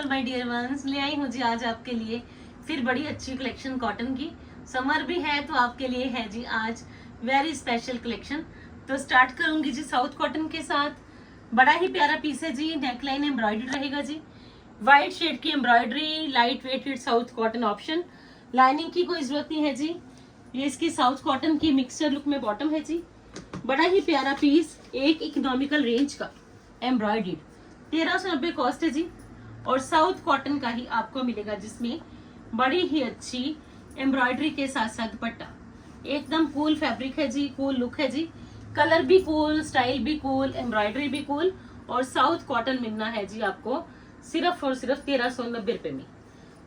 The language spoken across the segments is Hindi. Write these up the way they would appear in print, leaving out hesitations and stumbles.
माय डियर वंस, ले आई हूँ जी आज आपके लिए फिर बड़ी अच्छी कलेक्शन कॉटन की। समर भी है तो आपके लिए है जी आज वेरी स्पेशल कलेक्शन। तो स्टार्ट करूंगी जी साउथ कॉटन के साथ। बड़ा ही प्यारा पीस है जी, नेकलाइन एम्ब्रॉयडरी रहेगा जी, व्हाइट शेड की embroidery, light weighted south cotton option, lining की कोई जरूरत नहीं है जी। ये इसकी साउथ कॉटन की मिक्सचर लुक में बॉटम है जी। बड़ा ही प्यारा पीस, एक इकोनॉमिकल रेंज का एम्ब्रॉयडरी, 1390 कॉस्ट है जी। और साउथ कॉटन का ही आपको मिलेगा जिसमें बड़ी ही अच्छी एम्ब्रॉयडरी के साथ साथ दुपट्टा। एकदम कूल फैब्रिक है जी, कूल लुक है जी, कलर भी कूल, स्टाइल भी कूल, एम्ब्रॉयडरी भी कूल। और साउथ कॉटन मिलना है जी आपको सिर्फ और सिर्फ 1390 रुपए में।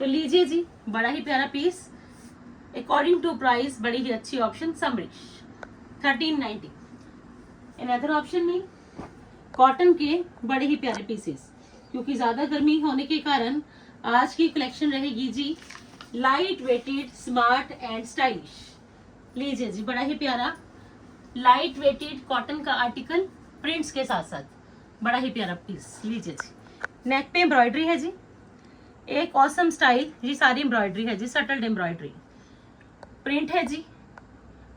तो लीजिए जी, बड़ा ही प्यारा पीस, अकॉर्डिंग टू प्राइस बड़ी ही अच्छी ऑप्शन। समरिश 1390। अनदर ऑप्शन में कॉटन के बड़े ही प्यारे पीसेस, क्योंकि ज्यादा गर्मी होने के कारण आज की कलेक्शन रहेगी जी light weighted, smart and stylish. लीजिए जी, बड़ा ही प्यारा लाइट वेटेड कॉटन का आर्टिकल प्रिंट्स के साथ साथ बड़ा ही प्यारा पीस। लीजिए जी, नेक पे एम्ब्रॉयडरी है जी, एक ऑसम स्टाइल, ये सारी एम्ब्रॉयडरी है जी, सटल्ड एम्ब्रॉयडरी, प्रिंट है जी।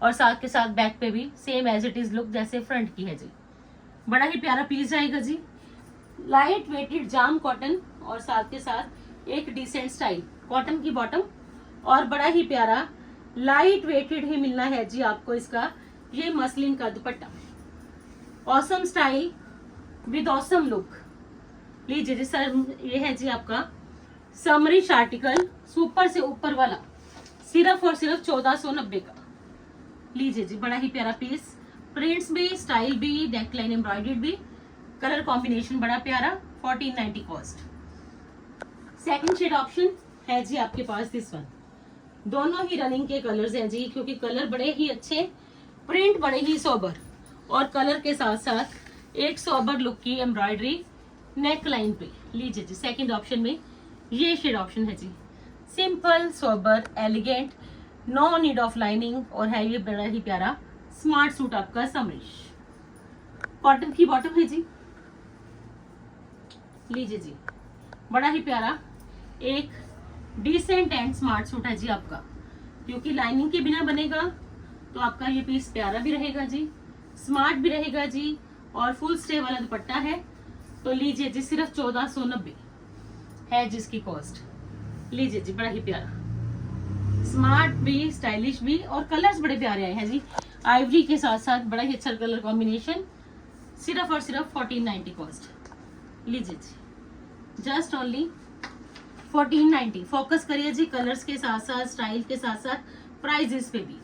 और साथ के साथ बैक पे भी same as it is look जैसे फ्रंट की है जी। बड़ा ही प्यारा पीस आएगा जी, लाइट वेटेड जाम कॉटन और साथ के साथ एक डिसेंट स्टाइल कॉटन की बॉटम। और बड़ा ही प्यारा लाइट वेटेड ही मिलना है जी आपको इसका ये मसलिन का दुपट्टा, awesome style with awesome look. लीजिए जी सर, ये है जी आपका समरिश आर्टिकल, सुपर से ऊपर वाला, सिर्फ और सिर्फ 1490 का। लीजिए जी, बड़ा ही प्यारा पीस, प्रिंट्स भी, स्टाइल भी, नेकलाइन एम्ब्रॉयडर्ड भी, कलर कॉम्बिनेशन बड़ा प्यारा, 1490 कॉस्ट। सेकंड शेड ऑप्शन है जी आपके पास दिस वन। दोनों ही रनिंग के कलर्स हैं जी, क्योंकि कलर बड़े ही अच्छे, प्रिंट बड़े ही सोबर, और कलर के साथ साथ एक सोबर लुक की एम्ब्रॉयडरी नेक लाइन पे। लीजिए जी, सेकंड ऑप्शन में ये शेड ऑप्शन है जी, simple sober elegant, no need of lining, और है ये बड़ा ही प्यारा स्मार्ट सूट आपका समरिश। कॉटन की बॉटम है जी। लीजिए जी, बड़ा ही प्यारा एक डिसेंट एंड स्मार्ट सूट है जी आपका, क्योंकि लाइनिंग के बिना बनेगा तो आपका ये पीस प्यारा भी रहेगा जी, स्मार्ट भी रहेगा जी, और फुल स्टे वाला दुपट्टा है। तो लीजिए जी, सिर्फ 1490 है जिसकी कॉस्ट। लीजिए जी, बड़ा ही प्यारा, स्मार्ट भी, स्टाइलिश भी, और कलर्स बड़े प्यारे आए हैं जी, आइवरी के साथ साथ बड़ा ही अच्छा कलर कॉम्बिनेशन, सिर्फ और सिर्फ 1490 कॉस्ट। लीजिए जी, जस्ट ओनली 1490। फोकस करिए जी कलर्स के साथ साथ, स्टाइल के साथ साथ, प्राइजेस पे भी।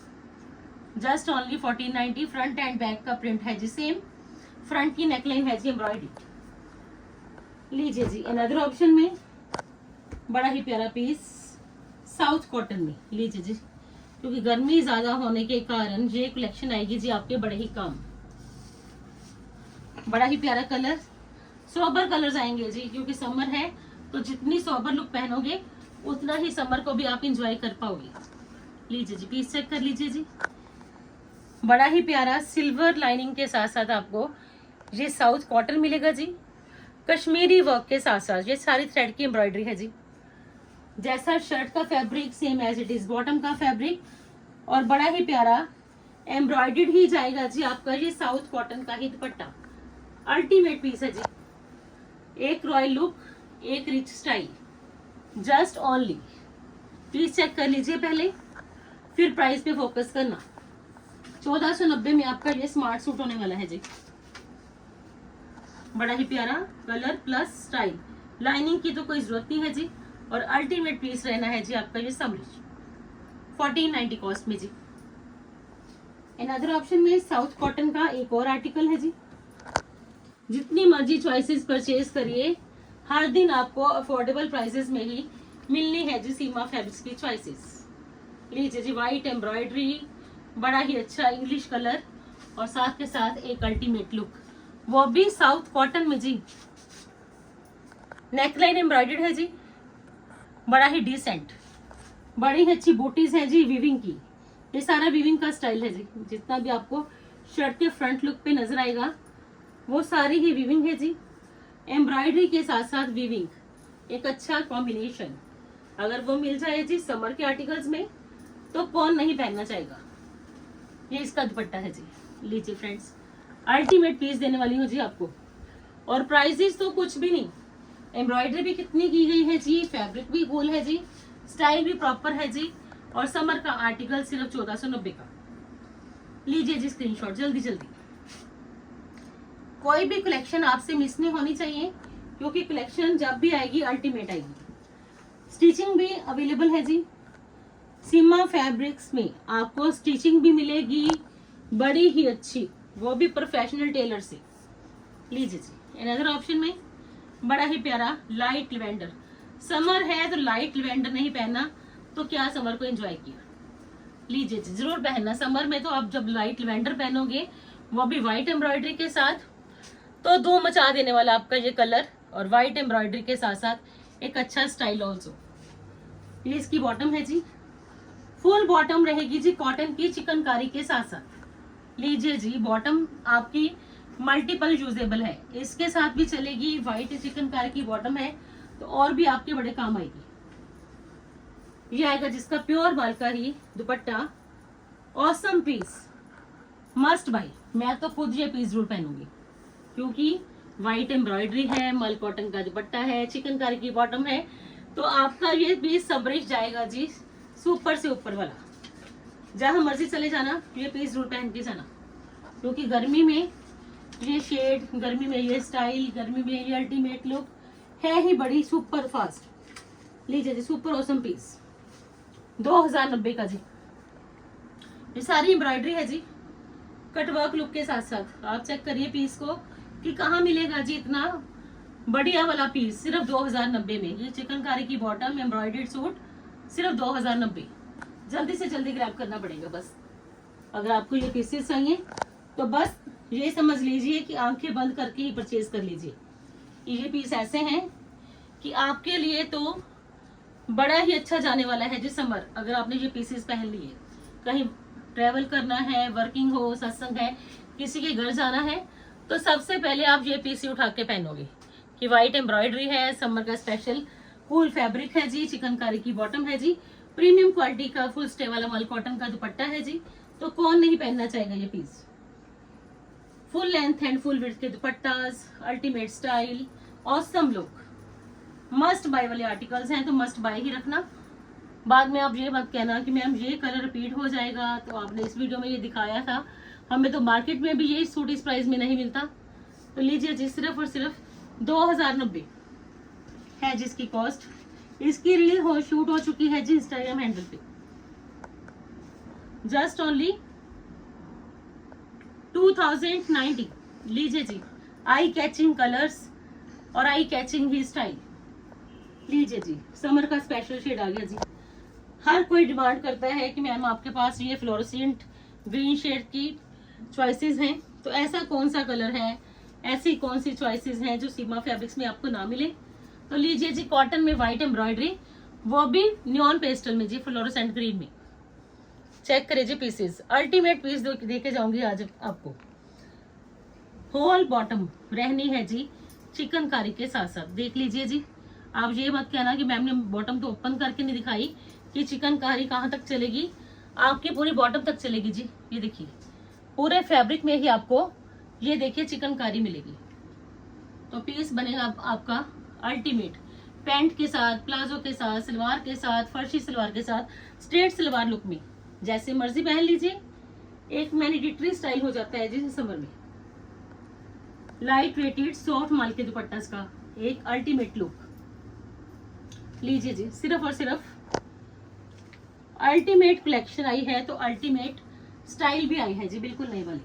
Just only 1490। Front end back का प्रिंट है जी सेम, फ्रंट की नेकलाइन है जी एम्ब्रॉयडरी। लीजिए जी, अनदर ऑप्शन में बड़ा ही प्यारा पीस साउथ कॉटन में। लीजिए जी, क्योंकि गर्मी ज्यादा होने के कारण ये कलेक्शन आएगी जी आपके बड़े ही कम। बड़ा ही प्यारा कलर, सोबर कलर्स आएंगे जी, क्योंकि समर है तो जितनी सोबर लुक पहनोगे उतना ही समर को भी आप इंजॉय कर पाओगे। लीजिए जी, पीस चेक कर लीजिए जी, बड़ा ही प्यारा सिल्वर लाइनिंग के साथ साथ आपको ये साउथ कॉटन मिलेगा जी, कश्मीरी वर्क के साथ साथ ये सारी थ्रेड की एम्ब्रॉयडरी है जी। जैसा शर्ट का fabric same as it is bottom का फैब्रिक, और बड़ा ही प्यारा एम्ब्रॉयडर्ड ही जाएगा जी आपका ये साउथ कॉटन का ही दुपट्टा। अल्टीमेट पीस है जी, एक रॉयल लुक, एक rich style. Just only, piece check कर लीजिए पहले, फिर प्राइस पे फोकस करना। 1490 में आपका ये स्मार्ट सूट होने वाला है जी। बड़ा ही प्यारा कलर प्लस स्टाइल, लाइनिंग की तो कोई जरूरत नहीं है जी, और अल्टीमेट पीस रहना है जी आपका ये समरिश, 1490 कॉस्ट में जी। अनदर ऑप्शन में साउथ कॉटन का एक और आर्टिकल है जी। जितनी मर्जी चॉइसेस परचेज करिए, हर दिन आपको अफोर्डेबल प्राइसेस में ही मिलनी है जी सीमा फैब्रिक्स की चॉइसेस। लीजिए जी, व्हाइट एम्ब्रॉयडरी, बड़ा ही अच्छा इंग्लिश कलर, और साथ के साथ एक अल्टीमेट लुक, वो भी साउथ कॉटन में जी। नेकलाइन एम्ब्रॉयडर्ड है जी, बड़ा ही डिसेंट, बड़ी ही अच्छी बूटीज है जी वीविंग की। ये सारा वीविंग का स्टाइल है जी, जितना भी आपको शर्ट के फ्रंट लुक पे नजर आएगा वो सारी ही वीविंग है जी, एम्ब्रॉयडरी के साथ साथ वीविंग, एक अच्छा कॉम्बिनेशन। अगर वो मिल जाए जी समर के आर्टिकल्स में तो कौन नहीं पहनना चाहेगा। ये इसका दुपट्टा है जी, लीजिए फ्रेंड्स, अल्टीमेट पीस देने वाली हूँ जी आपको। और प्राइजेस तो कुछ भी नहीं, एम्ब्रॉयडरी भी कितनी की गई है जी, फैब्रिक भी कूल है जी, स्टाइल भी प्रॉपर है जी, और समर का आर्टिकल सिर्फ 1490 का। लीजिए जी स्क्रीनशॉट जल्दी जल्दी। कोई भी कलेक्शन आपसे मिस नहीं होनी चाहिए, क्योंकि कलेक्शन जब भी आएगी अल्टीमेट आएगी। स्टिचिंग भी अवेलेबल है जी, सीमा फैब्रिक्स में आपको स्टिचिंग भी मिलेगी बड़ी ही अच्छी, वो भी प्रोफेशनल टेलर से। लीजिए जी अनदर ऑप्शन में बड़ा ही प्यारा लाइट लिवेंडर। समर है तो लाइट लिवेंडर नहीं पहना तो क्या समर को एंजॉय किया। लीजिए जी जरूर पहनना, समर में तो आप जब लाइट लिवेंडर पहनोगे वो भी व्हाइट एम्ब्रॉयडरी के साथ, तो धूम मचा देने वाला आपका ये कलर, और व्हाइट एम्ब्रॉयडरी के साथ साथ एक अच्छा स्टाइल ऑल्सो। ये इसकी बॉटम है जी, फुल बॉटम रहेगी जी कॉटन की चिकनकारी के साथ साथ। लीजिए जी बॉटम आपकी मल्टीपल यूजेबल है, इसके साथ भी चलेगी, व्हाइट चिकनकारी की बॉटम है तो और भी आपके बड़े काम आएगी। ये आएगा जिसका प्योर बाल का ही dupatta, awesome piece, must buy. मैं तो खुद ये पीस जरूर पहनूंगी, क्योंकि व्हाइट एम्ब्रॉयडरी है, मल कॉटन का दुपट्टा है, चिकनकारी की बॉटम है, तो आपका ये पीस सबरिश जाएगा जी सुपर से ऊपर वाला। जहां मर्जी चले जाना ये पीस जरूर पहन के जाना, क्योंकि गर्मी में ये शेड, गर्मी में ये स्टाइल, गर्मी में ये अल्टीमेट लुक है ही बड़ी सुपर फास्ट। लीजिए जी सुपर ऑसम पीस 2090 का जी। ये सारी एम्ब्रॉयडरी है जी कटवर्क लुक के साथ साथ। आप चेक करिए पीस को कि कहाँ मिलेगा जी इतना बढ़िया वाला पीस, सिर्फ 2090 में। ये चिकनकारी की बॉटम एम्ब्रॉयडर्ड सूट सिर्फ 2090। जल्दी से जल्दी ग्रैब करना पड़ेगा बस। अगर आपको ये पीसेस चाहिए तो बस ये समझ लीजिए कि आंखें बंद करके ही परचेज कर लीजिए। ये पीस ऐसे हैं कि आपके लिए तो बड़ा ही अच्छा जाने वाला है जी समर। अगर आपने ये पीसेस पहन लिए, कहीं ट्रेवल करना है, वर्किंग हो, सत्संग है, किसी के घर जाना है, तो सबसे पहले आप ये पीस उठा के पहनोगे कि व्हाइट एम्ब्रॉयडरी है, समर का स्पेशल कूल फैब्रिक है जी, चिकनकारी की बॉटम है जी, प्रीमियम क्वालिटी का फुल स्टे वाला मल कॉटन का दुपट्टा है जी, तो कौन नहीं पहनना चाहेगा ये piece. Full length and full width के dupattas, ultimate style, awesome look, must buy वाले आर्टिकल्स हैं तो मस्ट बाय ही रखना। बाद में आप ये मत कहना कि मैम ये कलर रिपीट हो जाएगा, तो आपने इस वीडियो में ये दिखाया था, हमें तो मार्केट में भी यही सूट इस प्राइस में नहीं मिलता। तो लीजिए जी सिर्फ और सिर्फ 2090 है जिसकी कॉस्ट। इसकी रील हो शूट हो चुकी है जी इंस्टाग्राम हैंडल पे। Just only 2090। लीजिए जी आई कैचिंग कलर्स और आई कैचिंग ही स्टाइल। लीजिए जी समर का स्पेशल शेड आ गया जी। हर कोई डिमांड करता है कि मैम आपके पास ये फ्लोरोसेंट ग्रीन शेड की चॉइसेस हैं, तो ऐसा कौन सा कलर है, ऐसी कौन सी चॉइसेस हैं जो सीमा फैब्रिक्स में आपको ना मिले। तो लीजिए जी कॉटन में व्हाइट एम्ब्रॉयडरी, वो भी नियॉन पेस्टल में जी, फ्लोरोसेंट ग्रीन में। चेक करिए जी पीसेस, अल्टीमेट पीस देके जाऊंगी आज आपको। होल बॉटम रहनी है जी चिकनकारी के साथ साथ। देख लीजिए जी, आप ये मत कहना कि मैम ने बॉटम तो ओपन करके नहीं दिखाई कि चिकनकारी कहाँ तक चलेगी, आपकी पूरी बॉटम तक चलेगी जी। ये देखिए पूरे फैब्रिक में ही आपको ये देखिए चिकनकारी मिलेगी। तो पीस बनेगा आपका अल्टीमेट, पैंट के साथ, प्लाजो के साथ, सलवार के साथ, फर्शी सलवार के साथ, स्ट्रेट सलवार लुक में, जैसे मर्जी पहन लीजिए। एक मैनिडेटरी स्टाइल हो जाता है जी समर में। लाइट वेटेड सॉफ्ट माल के दुपट्टा का एक अल्टीमेट लुक। लीजिए जी सिर्फ और सिर्फ अल्टीमेट कलेक्शन आई है तो अल्टीमेट स्टाइल भी आई है जी, बिल्कुल नई वाली।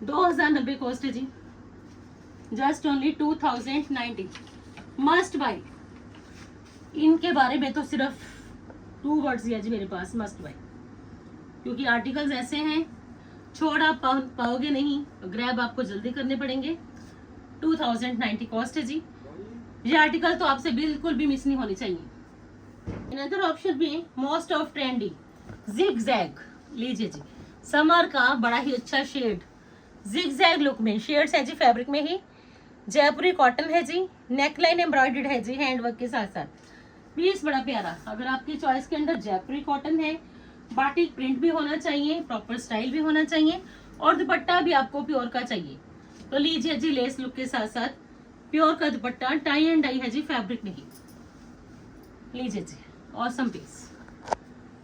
2090 कॉस्ट है जी, जस्ट ओनली 2090। Must buy. इनके बारे में तो सिर्फ 2 वर्ड्स है जी मेरे पास, मस्ट बाय, क्योंकि आर्टिकल्स ऐसे हैं छोड़ आप पाओगे नहीं, ग्रैब आपको जल्दी करने पड़ेंगे। 2090 कॉस्ट है जी। ये आर्टिकल तो आपसे बिल्कुल भी मिस नहीं होनी चाहिए। अनदर ऑप्शन में मोस्ट ऑफ ट्रेंडी जिग-जैग। लीजिए जी समर का बड़ा ही अच्छा शेड, जिग-जैग लुक में शेड्स है जी फैब्रिक में ही, जयपुरी कॉटन है जी, नेकलाइन एम्ब्रॉयडर्ड है जी हैंड वर्क के साथ साथ, पीस बड़ा प्यारा। अगर आपकी चॉइस के अंदर जयपुरी कॉटन है, बाटिक प्रिंट भी होना चाहिए, प्रॉपर स्टाइल भी होना चाहिए और दुपट्टा भी आपको प्योर का चाहिए तो लीजिए जी लेस लुक के साथ साथ प्योर का दुपट्टा, टाई एंड डाई है जी, फैब्रिक नहीं। लीजिए जी ऑसम पीस,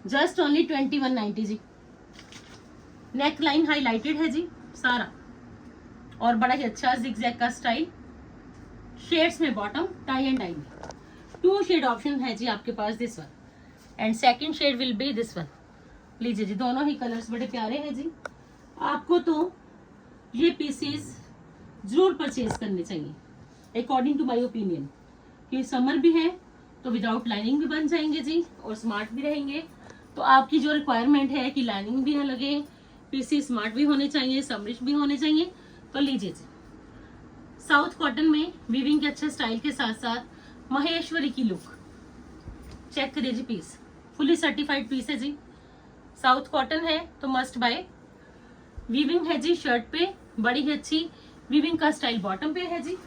जस्ट ओनली 2190 जी। नेक लाइन हाईलाइटेड है जी सारा और बड़ा ही अच्छा जिगजैग का स्टाइल, शेड्स में बॉटम, टाई एंड डाई में 2 शेड ऑप्शन है जी आपके पास, this one and second shade will be this one. लीजिए जी दोनों ही कलर्स बड़े प्यारे हैं जी। आपको तो ये पीसेस जरूर परचेज करने चाहिए अकॉर्डिंग टू माय ओपिनियन, कि समर भी है तो विदाउट लाइनिंग भी बन जाएंगे जी और स्मार्ट भी रहेंगे। तो आपकी जो रिक्वायरमेंट है कि लाइनिंग भी ना लगे, पीसेस स्मार्ट भी होने चाहिए, समरिश भी होने चाहिए, तो लीजिए जी साउथ कॉटन में वीविंग के अच्छे स्टाइल के साथ साथ महेश्वरी की लुक चेक करिए जी। पीस फुली सर्टिफाइड पीस है जी, साउथ कॉटन है तो मस्ट बाय। वीविंग है जी शर्ट पे, बड़ी ही अच्छी वीविंग का स्टाइल बॉटम पे है जी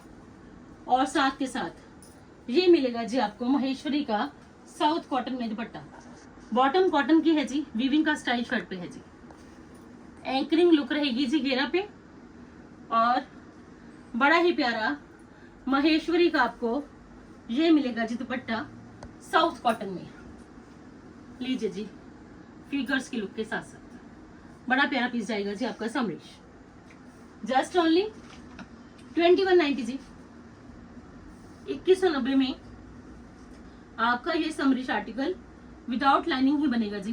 और साथ के साथ ये मिलेगा जी आपको महेश्वरी का साउथ कॉटन में दुपट्टा, बॉटम कॉटन की है जी, वीविंग का स्टाइल शर्ट पे है जी, एंकरिंग लुक रहेगी जी घेरा पे और बड़ा ही प्यारा महेश्वरी का आपको ये मिलेगा जी दुपट्टा साउथ कॉटन में। लीजिए जी फिगर्स की लुक के साथ साथ बड़ा प्यारा पीस जाएगा जी आपका समरिश, जस्ट ओनली 2190 जी। 2190 में आपका ये समरिश आर्टिकल विदाउट लाइनिंग ही बनेगा जी।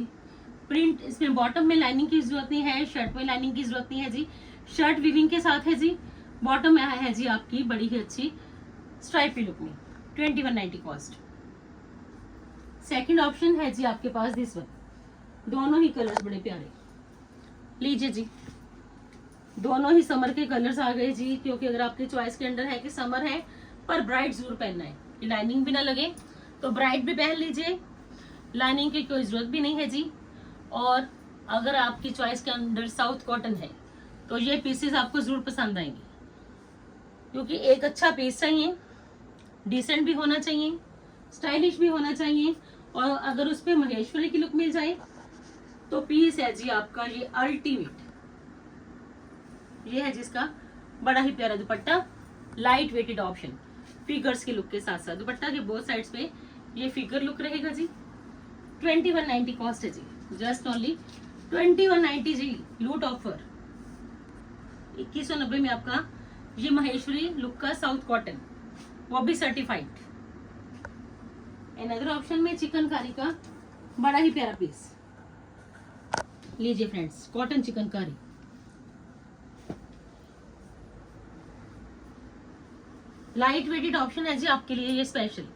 प्रिंट इसमें बॉटम में लाइनिंग की जरूरत नहीं है, शर्ट में लाइनिंग की जरूरत नहीं है जी, शर्ट वीविंग के साथ है जी, बॉटम में है जी आपकी बड़ी ही अच्छी स्ट्राइपी लुक में। 2190 कॉस्ट। सेकंड ऑप्शन है जी आपके पास दिस वन, दोनों ही कलर्स बड़े प्यारे। लीजिए जी दोनों ही समर के कलर्स आ गए जी, क्योंकि अगर आपकी चॉइस के अंदर है कि समर है पर ब्राइट जरूर पहनना है कि लाइनिंग भी ना लगे, तो ब्राइट भी पहन लीजिए, लाइनिंग की कोई जरूरत भी नहीं है जी। और अगर आपकी चॉइस के अंदर साउथ कॉटन है तो ये पीसेस आपको जरूर पसंद आएंगे, क्योंकि एक अच्छा पीस चाहिए, डिसेंट भी होना चाहिए, स्टाइलिश भी होना चाहिए और अगर उस पर महेश्वरी की लुक मिल जाए तो पीस है जी आपका ये अल्टीमेट। ये है जिसका बड़ा ही प्यारा dupatta, light weighted option, figures की लुक के साथ साथ दुपट्टा के बोथ साइड्स पे ये फिगर लुक रहेगा जी। 2190 कॉस्ट है जी, जस्ट ओनली 2190 जी, लूट ऑफर। 2190 में आपका ये महेश्वरी लुक का साउथ कॉटन, वो भी सर्टिफाइड। अनदर ऑप्शन में चिकनकारी का बड़ा ही प्यारा पीस। लीजिए friends cotton chikankari, light weighted option है जी आपके लिए ये स्पेशल,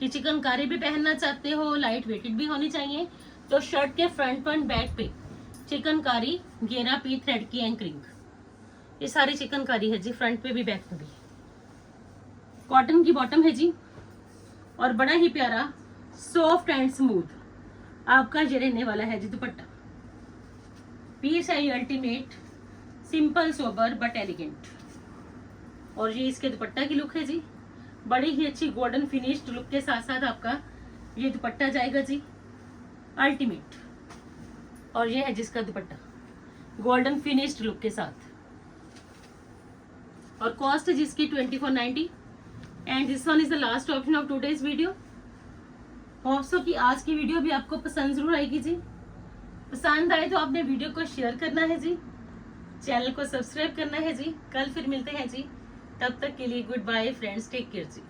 कि चिकनकारी भी पहनना चाहते हो, लाइट वेटेड भी होनी चाहिए, तो शर्ट के फ्रंट एंड बैक पे चिकनकारी घेरा पी थ्रेड की एंकरिंग, ये सारी चिकनकारी है जी, फ्रंट पे भी बैक पे भी। कॉटन की बॉटम है जी और बड़ा ही प्यारा सॉफ्ट एंड स्मूथ आपका ये रहने वाला है जी दुपट्टा। पीस है ये ultimate, simple sober but elegant, और ये इसके दुपट्टा की लुक है जी, बड़ी ही अच्छी गोल्डन फिनिश्ड लुक के साथ साथ आपका ये दुपट्टा जाएगा जी अल्टीमेट। और ये है जिसका दुपट्टा गोल्डन फिनिश्ड लुक के साथ, और कॉस्ट है जिसकी 2490। And this one is the last option of today's video. Hope so कि आज की वीडियो भी आपको पसंद जरूर आएगी जी। पसंद आए तो आपने वीडियो को शेयर करना है जी, चैनल को सब्सक्राइब करना है जी। कल फिर मिलते हैं जी, तब तक के लिए goodbye friends, take care जी।